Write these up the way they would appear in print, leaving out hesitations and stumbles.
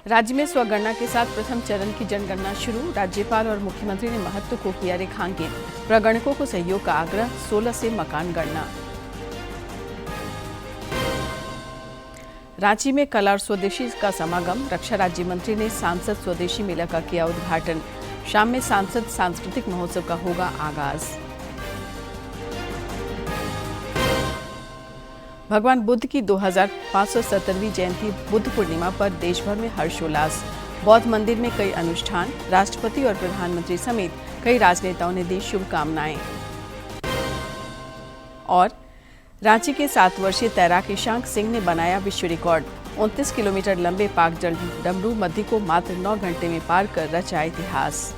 राज्य में स्वगणना के साथ प्रथम चरण की जनगणना शुरू। राज्यपाल और मुख्यमंत्री ने महत्व को किया रेखांकित। प्रगणकों को सहयोग का आग्रह। 16 से मकान गणना। रांची में कला और स्वदेशी का समागम। रक्षा राज्य मंत्री ने सांसद स्वदेशी मेला का किया उद्घाटन। शाम में सांसद सांस्कृतिक महोत्सव का होगा आगाज। भगवान बुद्ध की 2570वीं जयंती बुद्ध पूर्णिमा पर देश भर में हर्षोल्लास। बौद्ध मंदिर में कई अनुष्ठान। राष्ट्रपति और प्रधानमंत्री समेत कई राजनेताओं ने दी शुभकामनाएं। और रांची के 7 वर्षीय तैराक ईशांक सिंह ने बनाया विश्व रिकॉर्ड। 29 किलोमीटर लंबे पाक जल डमरू मध्य को मात्र 9 घंटे में पार कर रचा इतिहास।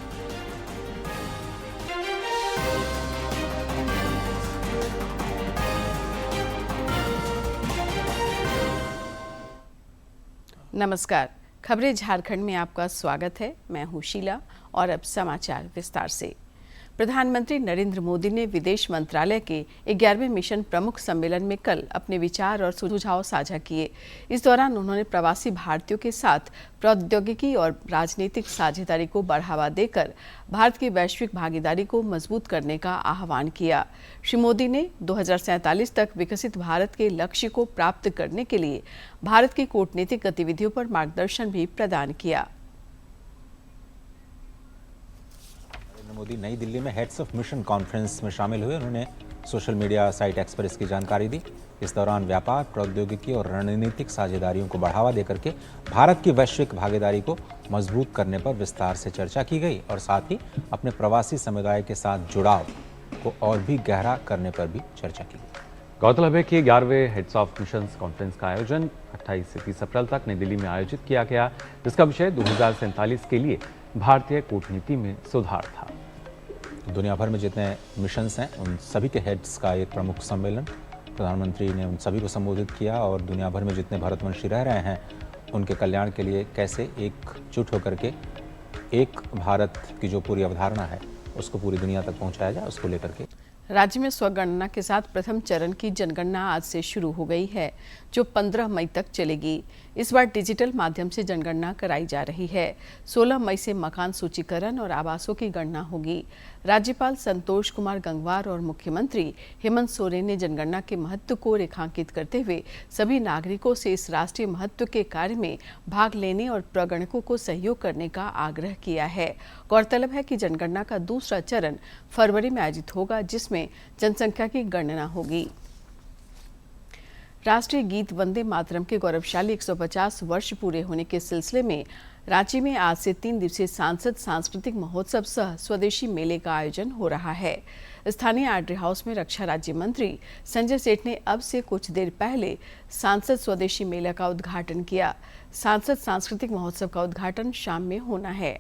नमस्कार, खबरें झारखंड में आपका स्वागत है। मैं हूं शीला और अब समाचार विस्तार से। प्रधानमंत्री नरेंद्र मोदी ने विदेश मंत्रालय के 11वें मिशन प्रमुख सम्मेलन में कल अपने विचार और सुझाव साझा किए। इस दौरान उन्होंने प्रवासी भारतीयों के साथ प्रौद्योगिकी और राजनीतिक साझेदारी को बढ़ावा देकर भारत की वैश्विक भागीदारी को मजबूत करने का आह्वान किया। श्री मोदी ने 2047 तक विकसित भारत के लक्ष्य को प्राप्त करने के लिए भारत की कूटनीतिक गतिविधियों पर मार्गदर्शन भी प्रदान किया। मोदी नई दिल्ली में हेड्स ऑफ मिशन कॉन्फ्रेंस में शामिल हुए। उन्होंने सोशल मीडिया साइट एक्स पर इसकी जानकारी दी। इस दौरान व्यापार, प्रौद्योगिकी और रणनीतिक साझेदारियों को बढ़ावा देकर के भारत की वैश्विक भागीदारी को मजबूत करने पर विस्तार से चर्चा की गई और साथ ही अपने प्रवासी समुदाय के साथ जुड़ाव को और भी गहरा करने पर भी चर्चा की गई। गौरतलब है कि 11वें हेड्स ऑफ मिशन कॉन्फ्रेंस का आयोजन 28 से 30 अप्रैल तक नई दिल्ली में आयोजित किया गया, जिसका विषय 2047 के लिए भारतीय कूटनीति में सुधार था। दुनिया भर में जितने मिशंस हैं उन सभी के हेड्स का एक प्रमुख सम्मेलन। प्रधानमंत्री ने उन सभी को संबोधित किया और दुनिया भर में जितने भारतवंशी रह रहे हैं उनके कल्याण के लिए कैसे एकजुट होकर के एक भारत की जो पूरी अवधारणा है उसको पूरी दुनिया तक पहुंचाया जाए, उसको लेकर के राज्य में स्वगणना के साथ प्रथम चरण की जनगणना आज से शुरू हो गई है, जो 15 मई तक चलेगी। इस बार डिजिटल माध्यम से जनगणना कराई जा रही है। 16 मई से मकान सूचीकरण और आवासों की गणना होगी। राज्यपाल संतोष कुमार गंगवार और मुख्यमंत्री हेमंत सोरेन ने जनगणना के महत्व को रेखांकित करते हुए सभी नागरिकों से इस राष्ट्रीय महत्व के कार्य में भाग लेने और प्रगणकों को सहयोग करने का आग्रह किया है। गौरतलब है कि जनगणना का दूसरा चरण फरवरी में आयोजित होगा, जिसमें जनसंख्या की गणना होगी। राष्ट्रीय गीत वंदे मातरम के गौरवशाली 150 वर्ष पूरे होने के सिलसिले में रांची में आज से 3 दिवसीय सांसद सांस्कृतिक महोत्सव सह स्वदेशी मेले का आयोजन हो रहा है। स्थानीय आर्टरी हाउस में रक्षा राज्य मंत्री संजय सेठ ने अब से कुछ देर पहले सांसद स्वदेशी मेला का उद्घाटन किया। सांसद सांस्कृतिक महोत्सव का उद्घाटन शाम में होना है।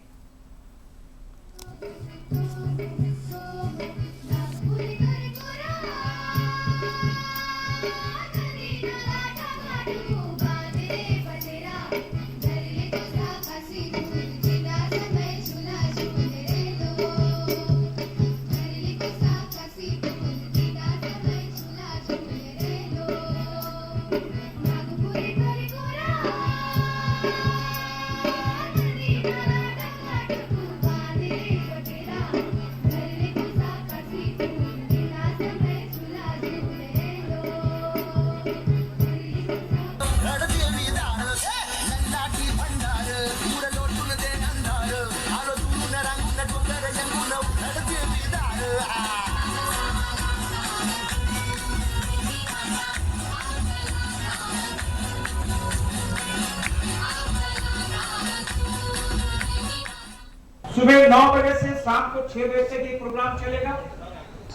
सुबह 9 बजे से शाम को 6 बजे तक ये प्रोग्राम चलेगा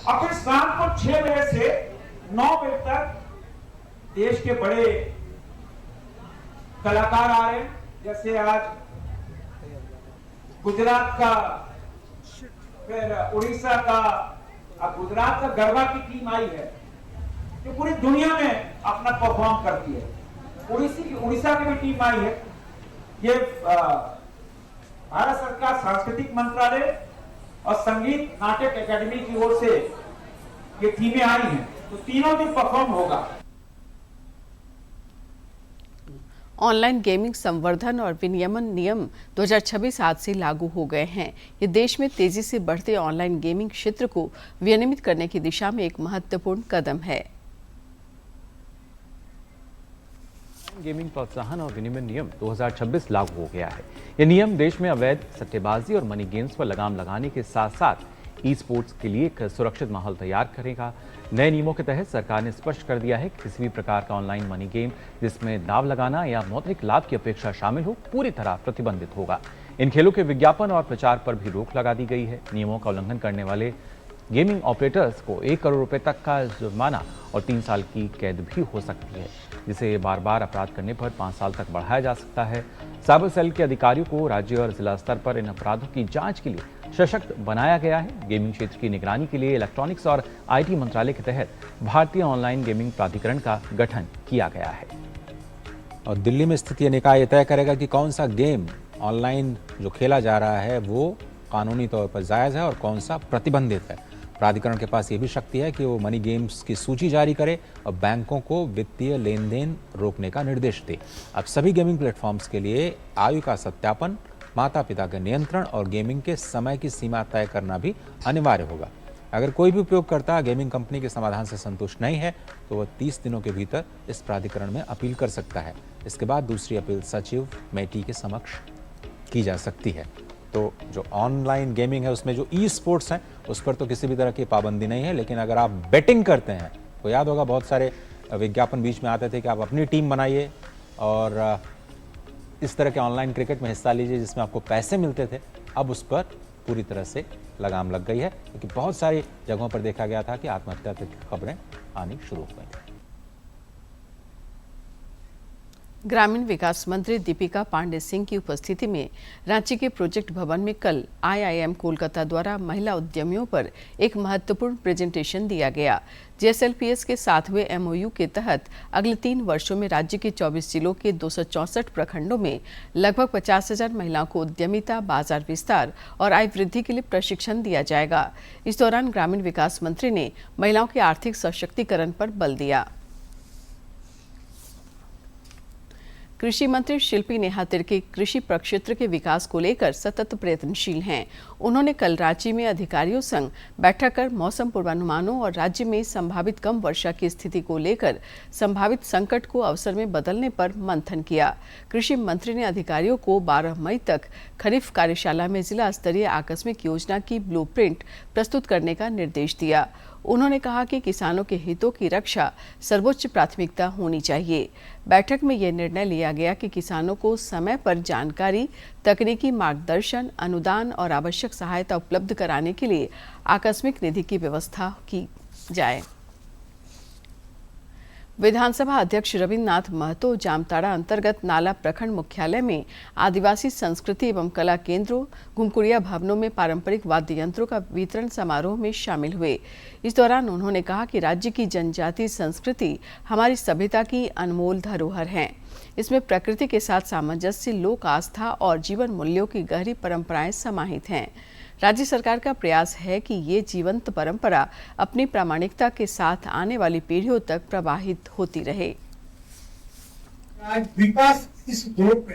और फिर शाम को 6 बजे से 9 बजे तक देश के बड़े कलाकार आ रहे हैं। जैसे आज गुजरात का, फिर उड़ीसा का, अब गुजरात का गरबा की टीम आई है जो पूरी दुनिया में अपना परफॉर्म करती है। उड़ीसा की भी टीम आई है। ये भारत सरकार सांस्कृतिक मंत्रालय और संगीत नाटक एकेडमी की ओर से ये टीमें आई हैं, तो तीनों दिन परफॉर्म होगा। ऑनलाइन गेमिंग संवर्धन और विनियमन नियम 2026 आज से लागू हो गए हैं। ये देश में तेजी से बढ़ते ऑनलाइन गेमिंग क्षेत्र को विनियमित करने की दिशा में एक महत्वपूर्ण कदम है। गेमिंग प्रोत्साहन और विनियमन नियम 2026 लागू हो गया है। ये नियम देश में अवैध सट्टेबाजी और मनी गेम्स पर लगाम लगाने के साथ साथ ई स्पोर्ट्स के लिए एक सुरक्षित माहौल तैयार करेगा। नए नियमों के तहत सरकार ने स्पष्ट कर दिया है कि किसी भी प्रकार का ऑनलाइन मनी गेम जिसमें दाव लगाना या मौद्रिक लाभ की अपेक्षा शामिल हो पूरी तरह प्रतिबंधित होगा। इन खेलों के विज्ञापन और प्रचार पर भी रोक लगा दी गई है। नियमों का उल्लंघन करने वाले गेमिंग ऑपरेटर्स को 1 करोड़ रुपए तक का जुर्माना और 3 साल की कैद भी हो सकती है, जिसे बार बार अपराध करने पर 5 साल तक बढ़ाया जा सकता है। साइबर सेल के अधिकारियों को राज्य और जिला स्तर पर इन अपराधों की जांच के लिए सशक्त बनाया गया है। गेमिंग क्षेत्र की निगरानी के लिए इलेक्ट्रॉनिक्स और आईटी मंत्रालय के तहत भारतीय ऑनलाइन गेमिंग प्राधिकरण का गठन किया गया है। और दिल्ली में स्थित यह निकाय तय करेगा कि कौन सा गेम ऑनलाइन जो खेला जा रहा है वो कानूनी तौर पर जायज़ है और कौन सा प्रतिबंधित है। प्राधिकरण के पास ये भी शक्ति है कि वो मनी गेम्स की सूची जारी करे और बैंकों को वित्तीय लेन देन रोकने का निर्देश दे। अब सभी गेमिंग प्लेटफॉर्म्स के लिए आयु का सत्यापन, माता पिता का नियंत्रण और गेमिंग के समय की सीमा तय करना भी अनिवार्य होगा। अगर कोई भी उपयोगकर्ता गेमिंग कंपनी के समाधान से संतुष्ट नहीं है तो वह 30 दिनों के भीतर इस प्राधिकरण में अपील कर सकता है। इसके बाद दूसरी अपील सचिव मेटी के समक्ष की जा सकती है। तो जो ऑनलाइन गेमिंग है उसमें जो ई स्पोर्ट्स हैं उस पर तो किसी भी तरह की पाबंदी नहीं है, लेकिन अगर आप बेटिंग करते हैं तो याद होगा बहुत सारे विज्ञापन बीच में आते थे कि आप अपनी टीम बनाइए और इस तरह के ऑनलाइन क्रिकेट में हिस्सा लीजिए जिसमें आपको पैसे मिलते थे। अब उस पर पूरी तरह से लगाम लग गई है, क्योंकि बहुत सारी जगहों पर देखा गया था कि आत्महत्या की खबरें आनी शुरू हो गई थी। ग्रामीण विकास मंत्री दीपिका पांडे सिंह की उपस्थिति में रांची के प्रोजेक्ट भवन में कल IIM कोलकाता द्वारा महिला उद्यमियों पर एक महत्वपूर्ण प्रेजेंटेशन दिया गया। GSLPS के 7वें MOU के तहत अगले 3 वर्षों में राज्य के 24 जिलों के 264 प्रखंडों में लगभग 50,000 महिलाओं को उद्यमिता, बाजार विस्तार और आय वृद्धि के लिए प्रशिक्षण दिया जाएगा। इस दौरान ग्रामीण विकास मंत्री ने महिलाओं के आर्थिक सशक्तिकरण पर बल दिया। कृषि मंत्री शिल्पी नेहा तिर्की कृषि प्रक्षेत्र के विकास को लेकर सतत प्रयत्नशील हैं। उन्होंने कल रांची में अधिकारियों संग बैठक कर मौसम पूर्वानुमानों और राज्य में संभावित कम वर्षा की स्थिति को लेकर संभावित संकट को अवसर में बदलने पर मंथन किया। कृषि मंत्री ने अधिकारियों को 12 मई तक खरीफ कार्यशाला में जिला स्तरीय आकस्मिक योजना की ब्लूप्रिंट प्रस्तुत करने का निर्देश दिया। उन्होंने कहा कि किसानों के हितों की रक्षा सर्वोच्च प्राथमिकता होनी चाहिए। बैठक में यह निर्णय लिया गया कि किसानों को समय पर जानकारी, तकनीकी मार्गदर्शन, अनुदान और आवश्यक सहायता उपलब्ध कराने के लिए आकस्मिक निधि की व्यवस्था की जाए। विधानसभा अध्यक्ष रविन्द्रनाथ महतो जामताड़ा अंतर्गत नाला प्रखंड मुख्यालय में आदिवासी संस्कृति एवं कला केंद्रों, घुमकुड़िया भवनों में पारंपरिक वाद्य यंत्रों का वितरण समारोह में शामिल हुए। इस दौरान उन्होंने कहा कि राज्य की जनजातीय संस्कृति हमारी सभ्यता की अनमोल धरोहर है। इसमें प्रकृति के साथ सामंजस्य, लोक आस्था और जीवन मूल्यों की गहरी परंपराएं समाहित हैं। राज्य सरकार का प्रयास है कि ये जीवंत परंपरा अपनी प्रामाणिकता के साथ आने वाली पीढ़ियों तक प्रवाहित होती रहे। आज विकास इस दौर पे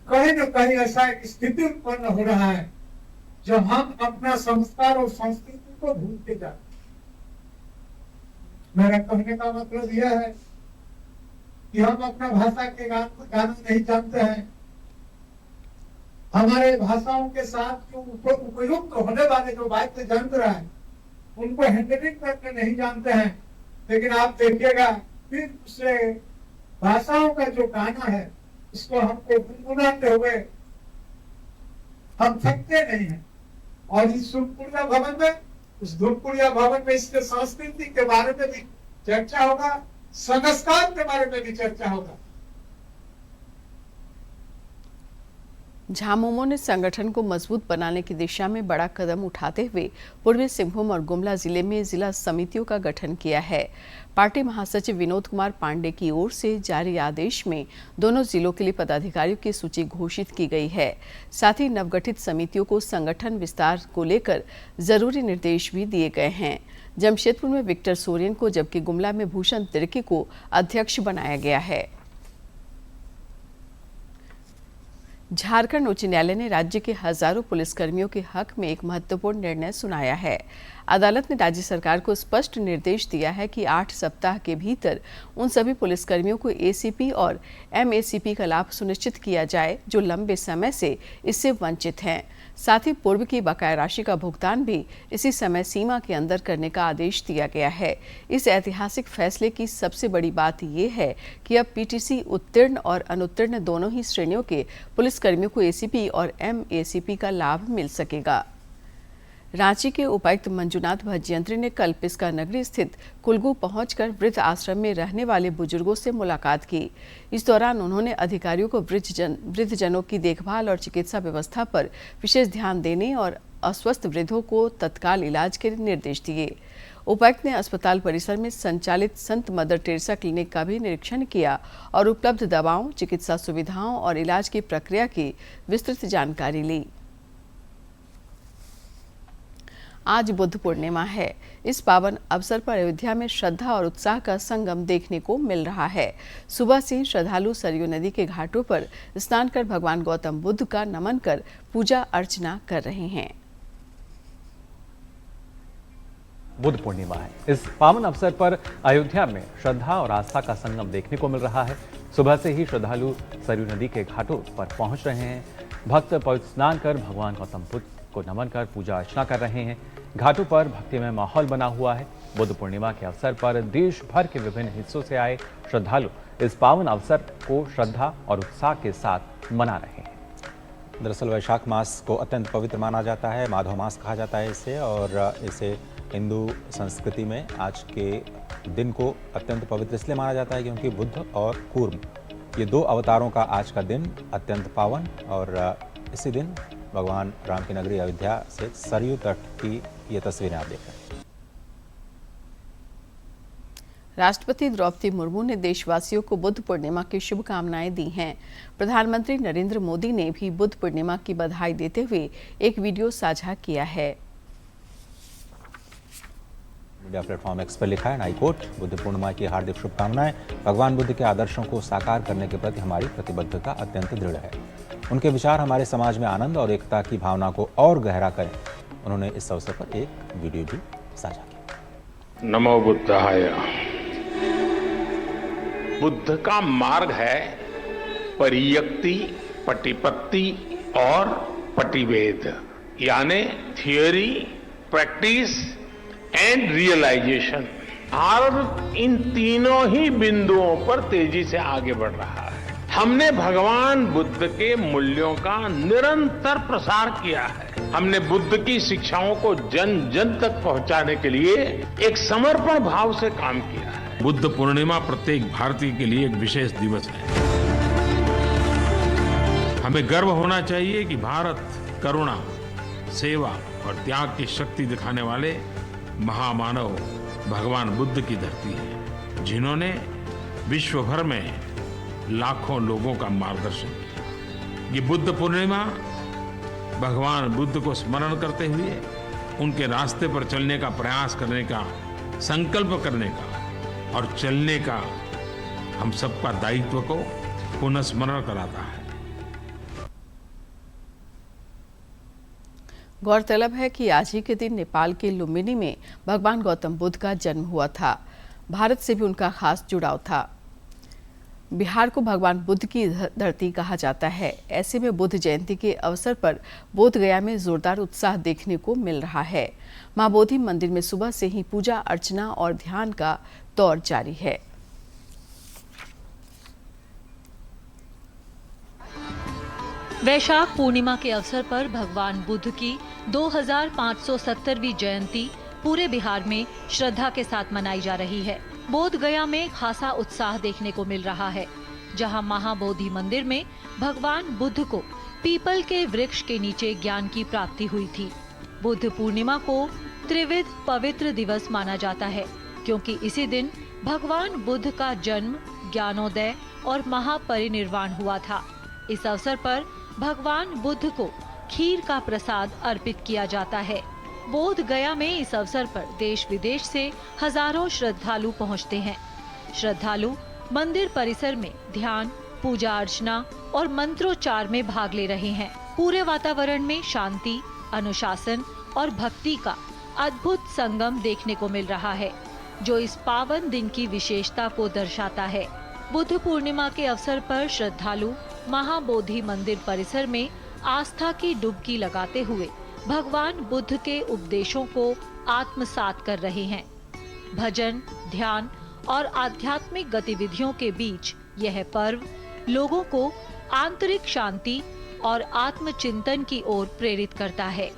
कहीं न कहीं ऐसा एक स्थिति उत्पन्न हो रहा है जब हम अपना संस्कार और संस्कृति को भूलते जाते। मेरा कहने का मतलब यह है कि हम अपना भाषा के गाना नहीं जानते हैं। हमारे भाषाओं के साथ जो उपयुक्त होने वाले जो वाद्य यंत्र हैं उनको हैंडलिंग करके नहीं जानते हैं। लेकिन आप देखिएगा फिर दूसरे भाषाओं का जो गाना है उसको हमको गुनगुनाते हुए हम थकते नहीं हैं। और इस धूमकुड़िया भवन में, उस धूमकुड़िया भवन में इसके संस्कृति के बारे में भी चर्चा होगा, संस्कार के बारे में भी चर्चा होगा। झामुमो ने संगठन को मजबूत बनाने की दिशा में बड़ा कदम उठाते हुए पूर्वी सिंहभूम और गुमला जिले में जिला समितियों का गठन किया है। पार्टी महासचिव विनोद कुमार पांडे की ओर से जारी आदेश में दोनों जिलों के लिए पदाधिकारियों की सूची घोषित की गई है। साथ ही नवगठित समितियों को संगठन विस्तार को लेकर जरूरी निर्देश भी दिए गए हैं। जमशेदपुर में विक्टर सोरेन को, जबकि गुमला में भूषण तिर्की को अध्यक्ष बनाया गया है। झारखंड उच्च न्यायालय ने राज्य के हजारों पुलिसकर्मियों के हक में एक महत्वपूर्ण निर्णय सुनाया है। अदालत ने राज्य सरकार को स्पष्ट निर्देश दिया है कि 8 सप्ताह के भीतर उन सभी पुलिसकर्मियों को एसीपी और एमएसीपी का लाभ सुनिश्चित किया जाए जो लंबे समय से इससे वंचित हैं। साथ ही पूर्व की बकाया राशि का भुगतान भी इसी समय सीमा के अंदर करने का आदेश दिया गया है। इस ऐतिहासिक फैसले की सबसे बड़ी बात यह है कि अब पीटीसी उत्तीर्ण और अनुत्तीर्ण दोनों ही श्रेणियों के पुलिसकर्मियों को एसीपी और एमएसीपी का लाभ मिल सकेगा। रांची के उपायुक्त मंजुनाथ भजयंत्री ने कल पिस्का नगरी स्थित कुलगू पहुंचकर वृद्ध आश्रम में रहने वाले बुजुर्गों से मुलाकात की। इस दौरान उन्होंने अधिकारियों को वृद्धजनों की देखभाल और चिकित्सा व्यवस्था पर विशेष ध्यान देने और अस्वस्थ वृद्धों को तत्काल इलाज के निर्देश दिए। उपायुक्त ने अस्पताल परिसर में संचालित संत मदर टेरेसा क्लिनिक का भी निरीक्षण किया और उपलब्ध दवाओं, चिकित्सा सुविधाओं और इलाज की प्रक्रिया की विस्तृत जानकारी ली। आज बुद्ध पूर्णिमा है। इस पावन अवसर पर अयोध्या में श्रद्धा और उत्साह का संगम देखने को मिल रहा है। सुबह से श्रद्धालु सरयू नदी के घाटों पर स्नान कर भगवान गौतम बुद्ध का नमन कर पूजा अर्चना कर रहे हैं। बुद्ध पूर्णिमा है। इस पावन अवसर पर अयोध्या में श्रद्धा और आस्था का संगम देखने को मिल रहा है। सुबह से ही श्रद्धालु सरयू नदी के घाटों पर पहुंच रहे हैं। भक्त पवित्र स्नान कर भगवान गौतम बुद्ध को नमन कर पूजा अर्चना कर रहे हैं। घाटों पर भक्तिमय माहौल बना हुआ है। बुद्ध पूर्णिमा के अवसर पर देश भर के विभिन्न हिस्सों से आए श्रद्धालु इस पावन अवसर को श्रद्धा और उत्साह के साथ मना रहे हैं। दरअसल वैशाख मास को अत्यंत पवित्र माना जाता है, माधव मास कहा जाता है इसे, और इसे हिंदू संस्कृति में आज के दिन को अत्यंत पवित्र इसलिए माना जाता है क्योंकि बुद्ध और कूर्म ये 2 अवतारों का आज का दिन अत्यंत पावन, और इसी दिन भगवान राम की नगरी अयोध्या से सरयू तट की ये तस्वीरें आप देख रहे हैं। राष्ट्रपति द्रौपदी मुर्मू ने देशवासियों को बुद्ध पूर्णिमा की शुभकामनाएं दी हैं। प्रधानमंत्री नरेंद्र मोदी ने भी बुद्ध पूर्णिमा की बधाई देते हुए एक वीडियो साझा किया है। मीडिया प्लेटफॉर्म एक्स पर लिखा है, आई कोट, बुद्ध पूर्णिमा की हार्दिक शुभकामनाएं। भगवान बुद्ध के आदर्शों को साकार करने के प्रति हमारी प्रतिबद्धता अत्यंत दृढ़ है। उनके विचार हमारे समाज में आनंद और एकता की भावना को और गहरा करें। उन्होंने इस अवसर पर एक वीडियो भी साझा किया। नमो बुद्धाय। बुद्ध का मार्ग है परियक्ति, पटिपत्ति और पटिवेद, यानी theory, practice and realization. Bharat इन तीनों ही बिंदुओं पर तेजी से आगे बढ़ रहा है। हमने भगवान बुद्ध के मूल्यों का निरंतर प्रसार किया है। हमने बुद्ध की शिक्षाओं को जन जन तक पहुंचाने के लिए एक समर्पण भाव से काम किया है। बुद्ध पूर्णिमा प्रत्येक भारतीय के लिए एक विशेष दिवस है। हमें गर्व होना चाहिए कि भारत करुणा, सेवा और त्याग की शक्ति दिखाने वाले महामानव भगवान बुद्ध की धरती है, जिन्होंने विश्व भर में लाखों लोगों का मार्गदर्शन किया। ये बुद्ध पूर्णिमा भगवान बुद्ध को स्मरण करते हुए उनके रास्ते पर चलने का प्रयास करने का, संकल्प करने का और चलने का हम सबका दायित्व को पुनः स्मरण कराता है। गौरतलब है कि आज ही के दिन नेपाल के लुम्बिनी में भगवान गौतम बुद्ध का जन्म हुआ था। भारत से भी उनका खास जुड़ाव था। बिहार को भगवान बुद्ध की धरती कहा जाता है। ऐसे में बुद्ध जयंती के अवसर पर बोध गया में जोरदार उत्साह देखने को मिल रहा है। मां बोधि मंदिर में सुबह से ही पूजा अर्चना और ध्यान का दौर जारी है। वैशाख पूर्णिमा के अवसर पर भगवान बुद्ध की 2570वीं जयंती पूरे बिहार में श्रद्धा के साथ मनाई जा रही है। बोध गया में खासा उत्साह देखने को मिल रहा है, जहां महाबोधि मंदिर में भगवान बुद्ध को पीपल के वृक्ष के नीचे ज्ञान की प्राप्ति हुई थी। बुद्ध पूर्णिमा को त्रिविध पवित्र दिवस माना जाता है, क्योंकि इसी दिन भगवान बुद्ध का जन्म, ज्ञानोदय और महापरिनिर्वाण हुआ था। इस अवसर पर भगवान बुद्ध को खीर का प्रसाद अर्पित किया जाता है। बोध गया में इस अवसर पर देश विदेश से हजारों श्रद्धालु पहुंचते हैं। श्रद्धालु मंदिर परिसर में ध्यान, पूजा अर्चना और मंत्रोच्चार में भाग ले रहे हैं। पूरे वातावरण में शांति, अनुशासन और भक्ति का अद्भुत संगम देखने को मिल रहा है, जो इस पावन दिन की विशेषता को दर्शाता है। बुद्ध पूर्णिमा के अवसर पर श्रद्धालु महाबोधि मंदिर परिसर में आस्था की डुबकी लगाते हुए भगवान बुद्ध के उपदेशों को आत्मसात कर रहे हैं। भजन, ध्यान और आध्यात्मिक गतिविधियों के बीच यह पर्व लोगों को आंतरिक शांति और आत्मचिंतन की ओर प्रेरित करता है।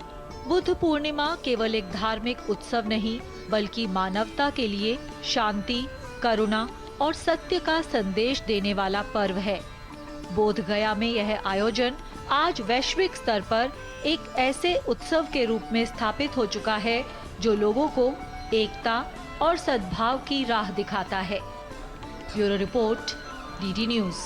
बुद्ध पूर्णिमा केवल एक धार्मिक उत्सव नहीं, बल्कि मानवता के लिए शांति, करुणा और सत्य का संदेश देने वाला पर्व है। बोध गया में यह आयोजन आज वैश्विक स्तर पर एक ऐसे उत्सव के रूप में स्थापित हो चुका है जो लोगों को एकता और सद्भाव की राह दिखाता है। Bureau report, DD news.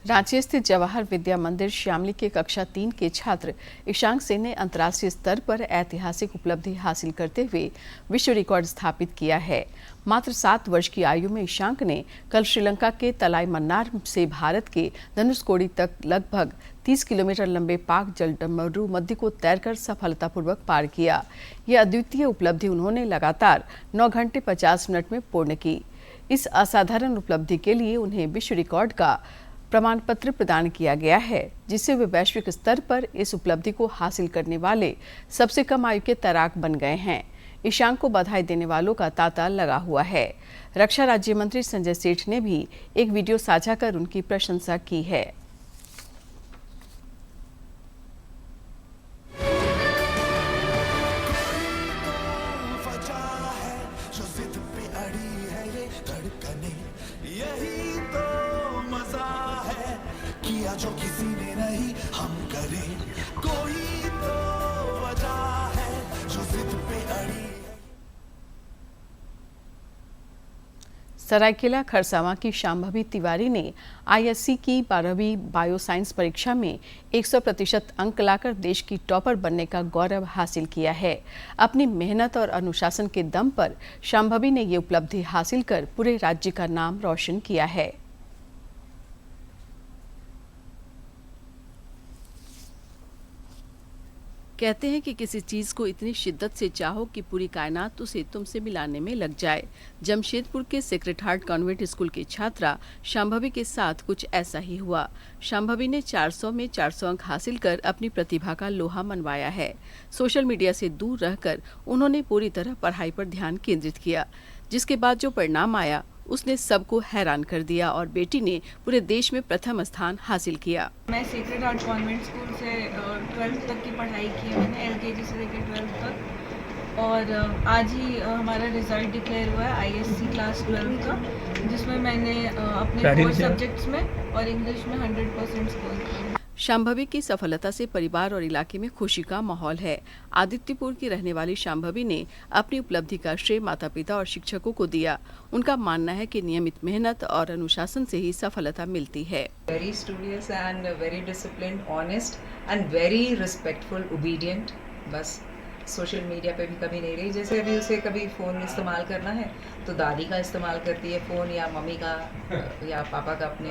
Ranchi स्थित जवाहर विद्या मंदिर श्यामली के कक्षा 3 के छात्र ईशांक सिंह ने अंतर्राष्ट्रीय स्तर पर ऐतिहासिक उपलब्धि हासिल करते हुए विश्व रिकॉर्ड स्थापित किया है। मात्र 7 वर्ष की आयु में ईशांक ने कल श्रीलंका के तलाई मन्नार से भारत के धनुषकोडी तक लगभग 30 किलोमीटर लंबे पाक जलडमरू मध्य को तैरकर सफलतापूर्वक पार किया। यह अद्वितीय उपलब्धि उन्होंने लगातार 9 घंटे 50 मिनट में पूर्ण की। इस असाधारण उपलब्धि के लिए उन्हें विश्व रिकॉर्ड का प्रमाण पत्र प्रदान किया गया है, जिससे वे वैश्विक स्तर पर इस उपलब्धि को हासिल करने वाले सबसे कम आयु के तैराक बन गए हैं। ईशांक को बधाई देने वालों का तांता लगा हुआ है। रक्षा राज्य मंत्री संजय सेठ ने भी एक वीडियो साझा कर उनकी प्रशंसा की है। जो किसी ने नहीं हम करें, कोई तो वजह है जो जिद पे अड़ी है। सरायकेला खरसावां की शांभवी तिवारी ने आईएससी की 12वीं बायोसाइंस परीक्षा में 100% अंक लाकर देश की टॉपर बनने का गौरव हासिल किया है। अपनी मेहनत और अनुशासन के दम पर शांभवी ने ये उपलब्धि हासिल कर पूरे राज्य का नाम रोशन किया है। कहते हैं कि किसी चीज को इतनी शिद्दत से चाहो कि पूरी कायनात उसे तुमसे मिलाने में लग जाए। जमशेदपुर के सेक्रेड हार्ट कॉन्वेंट स्कूल की छात्रा शांभवी के साथ कुछ ऐसा ही हुआ। शांभवी ने 400 में 400 अंक हासिल कर अपनी प्रतिभा का लोहा मनवाया है। सोशल मीडिया से दूर रहकर उन्होंने पूरी तरह पढ़ाई पर ध्यान केंद्रित किया, जिसके बाद जो परिणाम आया उसने सबको हैरान कर दिया और बेटी ने पूरे देश में प्रथम स्थान हासिल किया। मैं सेक्रेड हार्ट कॉन्वेंट स्कूल से 12th तक की पढ़ाई की है मैंने, LKG से लेकर 12th तक। और आज ही हमारा रिजल्ट डिक्लेयर हुआ है आईएससी क्लास 12 का, जिसमें मैंने अपने 4 सब्जेक्ट्स में और इंग्लिश में 100% स्कोर किया। शांभवी की सफलता से परिवार और इलाके में खुशी का माहौल है। आदित्यपुर की रहने वाली शांभवी ने अपनी उपलब्धि का श्रेय माता पिता और शिक्षकों को दिया। उनका मानना है कि नियमित मेहनत और अनुशासन से ही सफलता मिलती है। Very studious and very disciplined, honest and very respectful, obedient. बस सोशल मीडिया पे भी कभी नहीं रही। जैसे अभी उसे कभी फ़ोन इस्तेमाल करना है तो दादी का इस्तेमाल करती है फ़ोन, या मम्मी का या पापा का अपने,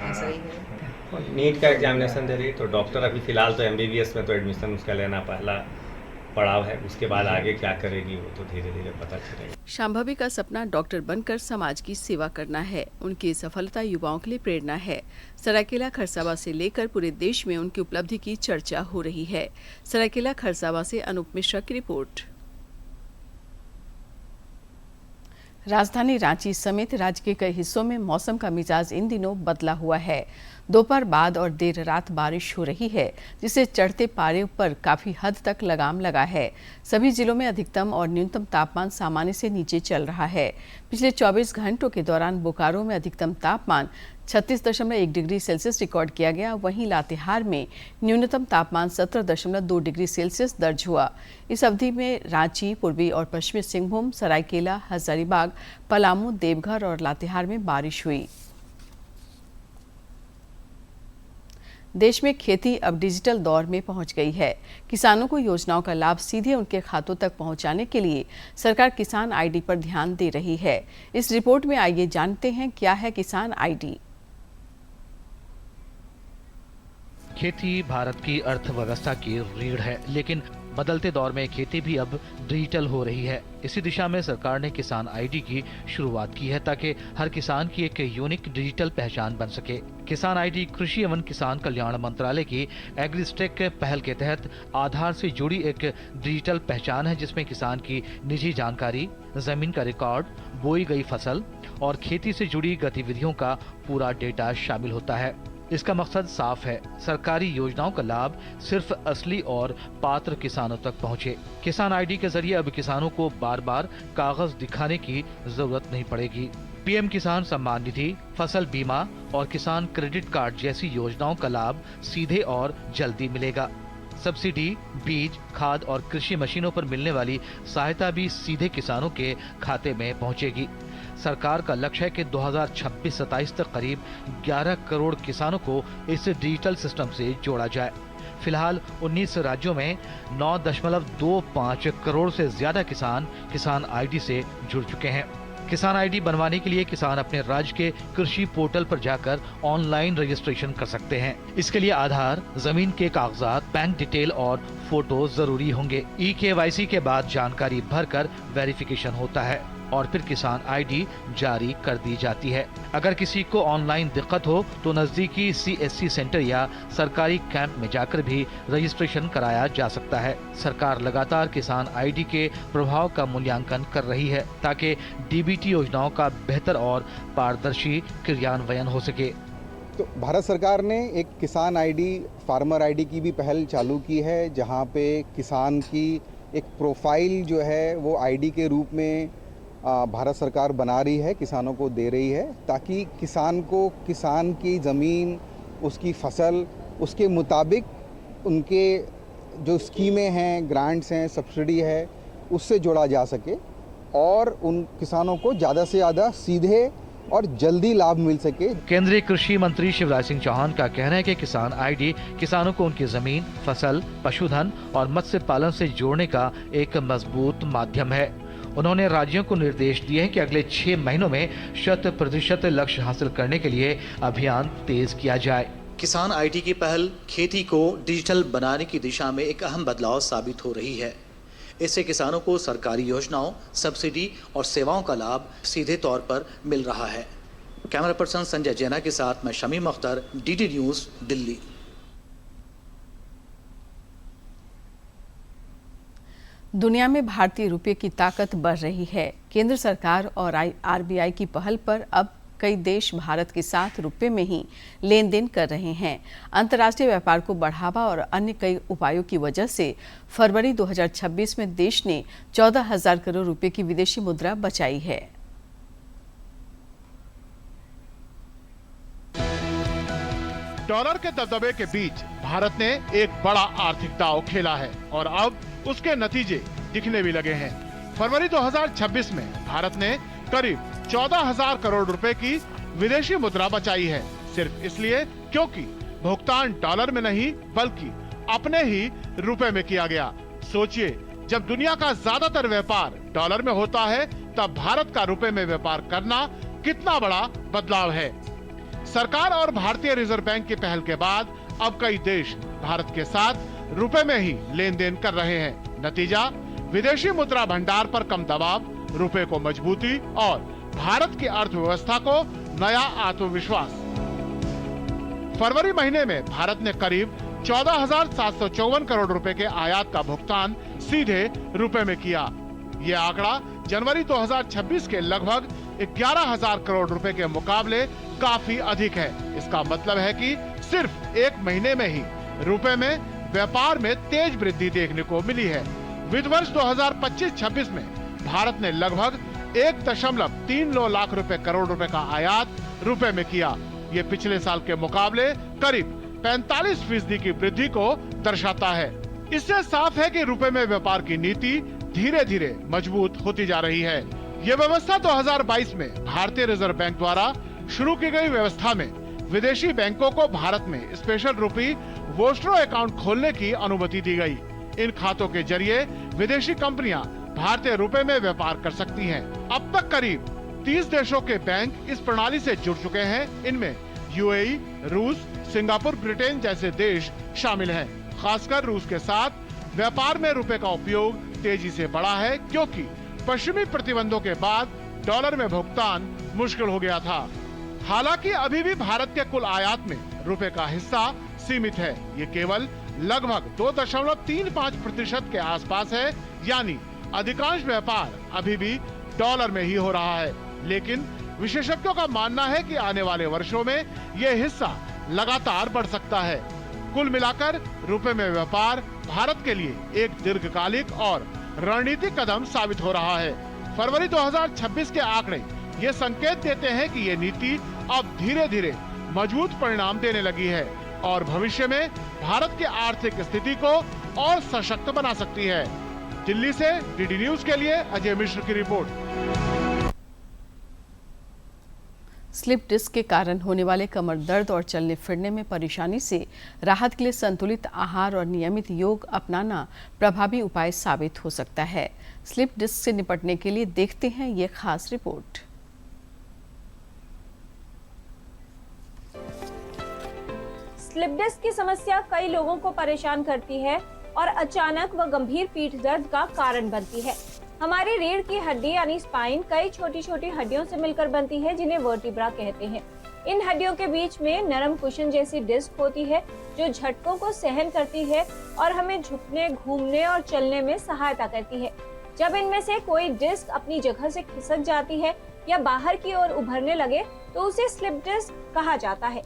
ऐसा ही है। नीट का एग्जामिनेशन दे रही, तो डॉक्टर अभी फ़िलहाल तो MBBS में तो एडमिशन उसका लेना पहला पड़ाव है। उसके बाद आगे क्या करेगी वो तो धीरे धीरे पता चलेगा। शांभवी का सपना डॉक्टर बनकर समाज की सेवा करना है। उनकी सफलता युवाओं के लिए प्रेरणा है। सरायकेला खरसावां से लेकर पूरे देश में उनकी उपलब्धि की चर्चा हो रही है। सरायकेला खरसावां से अनूप मिश्रा की रिपोर्ट। राजधानी रांची समेत राज्य के कई हिस्सों में मौसम का मिजाज इन दिनों बदला हुआ है। दोपहर बाद और देर रात बारिश हो रही है, जिससे चढ़ते पारे पर काफी हद तक लगाम लगा है। सभी जिलों में अधिकतम और न्यूनतम तापमान सामान्य से नीचे चल रहा है। पिछले 24 घंटों के दौरान बोकारो में अधिकतम तापमान 36.1 डिग्री सेल्सियस रिकॉर्ड किया गया। वहीं लातेहार में न्यूनतम तापमान 17.2 डिग्री सेल्सियस दर्ज हुआ। इस अवधि में रांची, पूर्वी और पश्चिमी सिंहभूम, सरायकेला, हजारीबाग, पलामू, देवघर और लातेहार में बारिश हुई। देश में खेती अब डिजिटल दौर में पहुंच गई है। किसानों को योजनाओं का लाभ सीधे उनके खातों तक पहुंचाने के लिए सरकार किसान आईडी पर ध्यान दे रही है। इस रिपोर्ट में आइए जानते हैं क्या है किसान आईडी। खेती भारत की अर्थव्यवस्था की रीढ़ है, लेकिन बदलते दौर में खेती भी अब डिजिटल हो रही है। इसी दिशा में सरकार ने किसान आईडी की शुरुआत की है ताकि हर किसान की एक यूनिक डिजिटल पहचान बन सके। किसान आईडी कृषि एवं किसान कल्याण मंत्रालय की एग्रीस्टेक पहल के तहत आधार से जुड़ी एक डिजिटल पहचान है, जिसमें किसान की निजी जानकारी, जमीन का रिकॉर्ड, बोई गई फसल और खेती से जुड़ी गतिविधियों का पूरा डेटा शामिल होता है। इसका मकसद साफ है, सरकारी योजनाओं का लाभ सिर्फ असली और पात्र किसानों तक पहुंचे। किसान आईडी के जरिए अब किसानों को बार बार कागज दिखाने की जरूरत नहीं पड़ेगी। पीएम किसान सम्मान निधि, फसल बीमा और किसान क्रेडिट कार्ड जैसी योजनाओं का लाभ सीधे और जल्दी मिलेगा। सब्सिडी, बीज, खाद और कृषि मशीनों पर मिलने वाली सहायता भी सीधे किसानों के खाते में पहुंचेगी। सरकार का लक्ष्य है कि 2026-27 तक करीब 11 करोड़ किसानों को इस डिजिटल सिस्टम से जोड़ा जाए। फिलहाल 19 राज्यों में 9.25 करोड़ से ज्यादा किसान आईडी से जुड़ चुके हैं। किसान आईडी बनवाने के लिए किसान अपने राज्य के कृषि पोर्टल पर जाकर ऑनलाइन रजिस्ट्रेशन कर सकते हैं। इसके लिए आधार, जमीन के कागजात, बैंक डिटेल और फोटो जरूरी होंगे। eKYC के बाद जानकारी भरकर वेरिफिकेशन होता है और फिर किसान आईडी जारी कर दी जाती है। अगर किसी को ऑनलाइन दिक्कत हो तो नजदीकी CSC सेंटर या सरकारी कैंप में जाकर भी रजिस्ट्रेशन कराया जा सकता है। सरकार लगातार किसान आईडी के प्रभाव का मूल्यांकन कर रही है ताकि DBT योजनाओं का बेहतर और पारदर्शी क्रियान्वयन हो सके। तो भारत सरकार ने एक किसान आईडी, फार्मर आईडी की भी पहल चालू की है, जहां पे किसान की एक प्रोफाइल जो है वो आईडी के रूप में भारत सरकार बना रही है, किसानों को दे रही है, ताकि किसान को किसान की ज़मीन, उसकी फसल, उसके मुताबिक उनके जो स्कीमें हैं, ग्रांट्स हैं, सब्सिडी है, उससे जोड़ा जा सके और उन किसानों को ज़्यादा से ज़्यादा सीधे और जल्दी लाभ मिल सके। केंद्रीय कृषि मंत्री शिवराज सिंह चौहान का कहना है कि किसान आईडी किसानों को उनकी जमीन, फसल, पशुधन और मत्स्य पालन से जोड़ने का एक मजबूत माध्यम है। उन्होंने राज्यों को निर्देश दिए हैं कि अगले 6 महीनों में 100% लक्ष्य हासिल करने के लिए अभियान तेज किया जाए। किसान आईडी की पहल खेती को डिजिटल बनाने की दिशा में एक अहम बदलाव साबित हो रही है। इससे किसानों को सरकारी योजनाओं, सब्सिडी और सेवाओं का लाभ सीधे तौर पर मिल रहा है। कैमरा पर्सन संजय जैना के साथ मैं शमीम अख्तर, DD न्यूज़, दिल्ली। दुनिया में भारतीय रुपये की ताकत बढ़ रही है। केंद्र सरकार और RBI की पहल पर अब कई देश भारत के साथ रुपये में ही लेन देन कर रहे हैं। अंतर्राष्ट्रीय व्यापार को बढ़ावा और अन्य कई उपायों की वजह से फरवरी 2026 में देश ने 14,000 करोड़ रुपए की विदेशी मुद्रा बचाई है। डॉलर के दबदबे के बीच भारत ने एक बड़ा आर्थिक दांव खेला है और अब उसके नतीजे दिखने भी लगे हैं। फरवरी 2026 में भारत ने करीब 14,000 करोड़ रुपए की विदेशी मुद्रा बचाई है, सिर्फ इसलिए क्योंकि भुगतान डॉलर में नहीं बल्कि अपने ही रुपए में किया गया। सोचिए, जब दुनिया का ज्यादातर व्यापार डॉलर में होता है तब भारत का रुपए में व्यापार करना कितना बड़ा बदलाव है। सरकार और भारतीय रिजर्व बैंक की पहल के बाद अब कई देश भारत के साथ रुपए में ही लेन देन कर रहे हैं। नतीजा, विदेशी मुद्रा भंडार पर कम दबाव, रुपए को मजबूती और भारत की अर्थव्यवस्था को नया आत्मविश्वास। फरवरी महीने में भारत ने करीब 14,754 करोड़ रुपए के आयात का भुगतान सीधे रुपए में किया। ये आंकड़ा जनवरी 2026 के लगभग 11,000 करोड़ रुपए के मुकाबले काफी अधिक है। इसका मतलब है कि सिर्फ एक महीने में ही रुपए में व्यापार में तेज वृद्धि देखने को मिली है। वित्त वर्ष 2025-26 में भारत ने लगभग 1.39 लाख करोड़ रुपए का आयात रुपए में किया। ये पिछले साल के मुकाबले करीब 45% की वृद्धि को दर्शाता है। इससे साफ है कि रुपए में व्यापार की नीति धीरे धीरे मजबूत होती जा रही है। ये व्यवस्था 2022 में भारतीय रिजर्व बैंक द्वारा शुरू की गई व्यवस्था में विदेशी बैंकों को भारत में स्पेशल रुपी वोस्ट्रो अकाउंट खोलने की अनुमति दी गई। इन खातों के जरिए विदेशी कंपनियां भारतीय रुपए में व्यापार कर सकती हैं। अब तक करीब 30 देशों के बैंक इस प्रणाली से जुड़ चुके हैं। इनमें यूएई, रूस, सिंगापुर, ब्रिटेन जैसे देश शामिल हैं। खासकर रूस के साथ व्यापार में रुपए का उपयोग तेजी से बढ़ा है, क्योंकि पश्चिमी प्रतिबंधों के बाद डॉलर में भुगतान मुश्किल हो गया था। हालांकि अभी भी भारत के कुल आयात में रुपए का हिस्सा सीमित है। ये केवल लगभग 2.35% के आसपास है, यानी अधिकांश व्यापार अभी भी डॉलर में ही हो रहा है। लेकिन विशेषज्ञों का मानना है कि आने वाले वर्षों में यह हिस्सा लगातार बढ़ सकता है। कुल मिलाकर रुपए में व्यापार भारत के लिए एक दीर्घकालिक और रणनीतिक कदम साबित हो रहा है। फरवरी 2026 के आंकड़े ये संकेत देते हैं कि ये नीति अब धीरे धीरे मजबूत परिणाम देने लगी है और भविष्य में भारत की आर्थिक स्थिति को और सशक्त बना सकती है। दिल्ली से डीडी न्यूज के लिए अजय मिश्र की रिपोर्ट। स्लिप डिस्क के कारण होने वाले कमर दर्द और चलने फिरने में परेशानी से राहत के लिए संतुलित आहार और नियमित योग अपनाना प्रभावी उपाय साबित हो सकता है। स्लिप डिस्क से निपटने के लिए देखते हैं ये खास रिपोर्ट। स्लिप डिस्क की समस्या कई लोगों को परेशान करती है और अचानक व गंभीर पीठ दर्द का कारण बनती है। हमारी रीढ़ की हड्डी यानी स्पाइन कई छोटी छोटी हड्डियों से मिलकर बनती है, जिन्हें वर्टिब्रा कहते हैं। इन हड्डियों के बीच में नरम कुशन जैसी डिस्क होती है जो झटकों को सहन करती है और हमें झुकने, घूमने और चलने में सहायता करती है। जब इनमें से कोई डिस्क अपनी जगह से खिसक जाती है या बाहर की ओर उभरने लगे तो उसे स्लिप डिस्क कहा जाता है।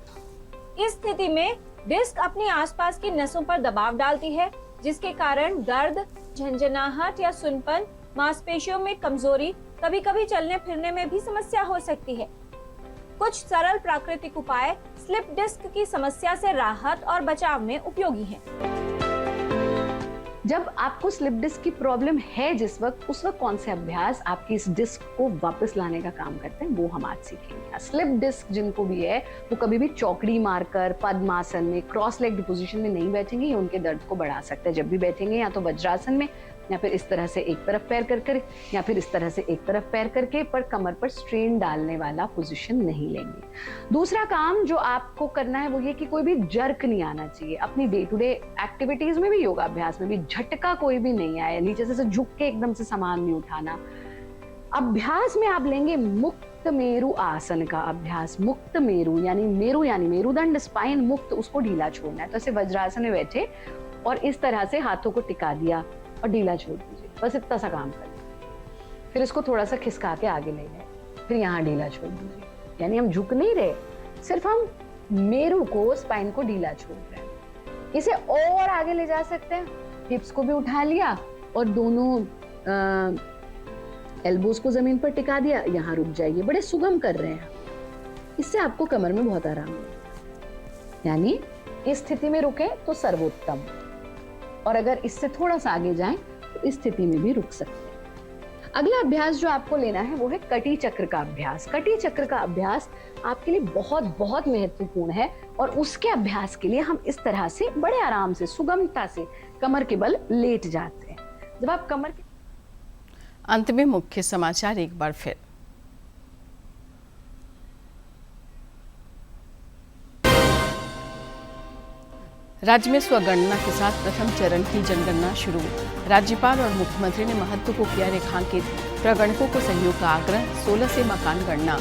इस स्थिति में डिस्क अपनी आसपास की नसों पर दबाव डालती है, जिसके कारण दर्द, झंझनाहट या सुनपन, मांसपेशियों में कमजोरी, कभी-कभी चलने फिरने में भी समस्या हो सकती है। कुछ सरल प्राकृतिक उपाय स्लिप डिस्क की समस्या से राहत और बचाव में उपयोगी हैं। जब आपको स्लिप डिस्क की प्रॉब्लम है उस वक्त कौन से अभ्यास आपकी इस डिस्क को वापस लाने का काम करते हैं, वो हम आज सीखेंगे। स्लिप डिस्क जिनको भी है वो कभी भी चौकड़ी मारकर पद्मासन में क्रॉस लेग्ड पोजीशन में नहीं बैठेंगे, ये उनके दर्द को बढ़ा सकता है। जब भी बैठेंगे या तो वज्रासन में या फिर इस तरह से एक तरफ पैर कर या फिर इस तरह से एक तरफ पैर करके, पर कमर पर स्ट्रेन डालने वाला पोजीशन नहीं लेंगे। दूसरा काम जो आपको करना है वो ये कि कोई भी जर्क नहीं आना चाहिए। अपनी डे टू डे एक्टिविटीज में भी, योगाभ्यास में भी झटका कोई भी नहीं आया, नीचे से झुक के एकदम से सामान नहीं उठाना। अभ्यास में आप लेंगे मुक्त मेरु आसन का अभ्यास। मुक्त मेरु यानी मेरुदंड, स्पाइन मुक्त, उसको ढीला छोड़ना है। तो ऐसे वज्रासन में बैठे और इस तरह से हाथों को टिका दिया और ढीला छोड़ दीजिए, बस इतना सा काम करें। फिर इसको थोड़ा सा खिसका के आगे ले गए, फिर यहाँ ढीला छोड़ दीजिए। यानी हम झुक नहीं रहे, सिर्फ हम मेरु को, स्पाइन को ढीला छोड़ रहे हैं। इसे और आगे ले जा सकते हैं, हिप्स को भी उठा लिया और दोनों एल्बोज को जमीन पर टिका दिया, यहाँ रुक जाइए। बड़े सुगम कर रहे हैं, इससे आपको कमर में बहुत आराम मिलेगा। यानी इस स्थिति में रुके तो सर्वोत्तम, और अगर इससे थोड़ा सा आगे जाएं तो इस स्थिति में भी रुक सकते हैं। अगला अभ्यास जो आपको लेना है वो है कटी चक्र का अभ्यास। कटी चक्र का अभ्यास आपके लिए बहुत बहुत महत्वपूर्ण है और उसके अभ्यास के लिए हम इस तरह से बड़े आराम से, सुगमता से कमर के बल लेट जाते हैं। जब आप कमर के अंत में मुख्य समाचार एक बार फिर। राज्य में स्वगणना के साथ प्रथम चरण की जनगणना शुरू। राज्यपाल और मुख्यमंत्री ने महत्व को किया रेखांकित। प्रगणकों को सहयोग का आग्रह। 16 से मकान गणना।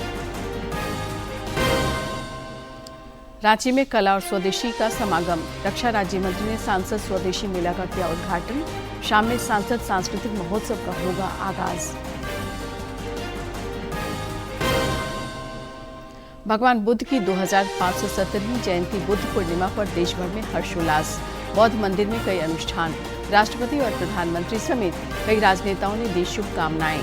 रांची में कला और स्वदेशी का समागम। रक्षा राज्य मंत्री ने सांसद स्वदेशी मेला का किया उद्घाटन। शाम में सांसद सांस्कृतिक महोत्सव का होगा आगाज। भगवान बुद्ध की 2570वीं जयंती बुद्ध पूर्णिमा पर देश भर में हर्षोल्लास। बौद्ध मंदिर में कई अनुष्ठान। राष्ट्रपति और प्रधानमंत्री समेत कई राजनेताओं ने दी शुभकामनाएं।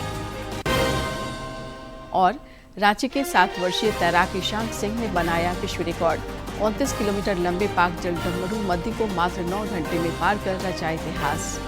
और रांची के 7 वर्षीय तैराक ईशांत सिंह ने बनाया विश्व रिकॉर्ड। 29 किलोमीटर लंबे पाक जलडमरू मध्य को मात्र 9 घंटे में पार कर रचा इतिहास।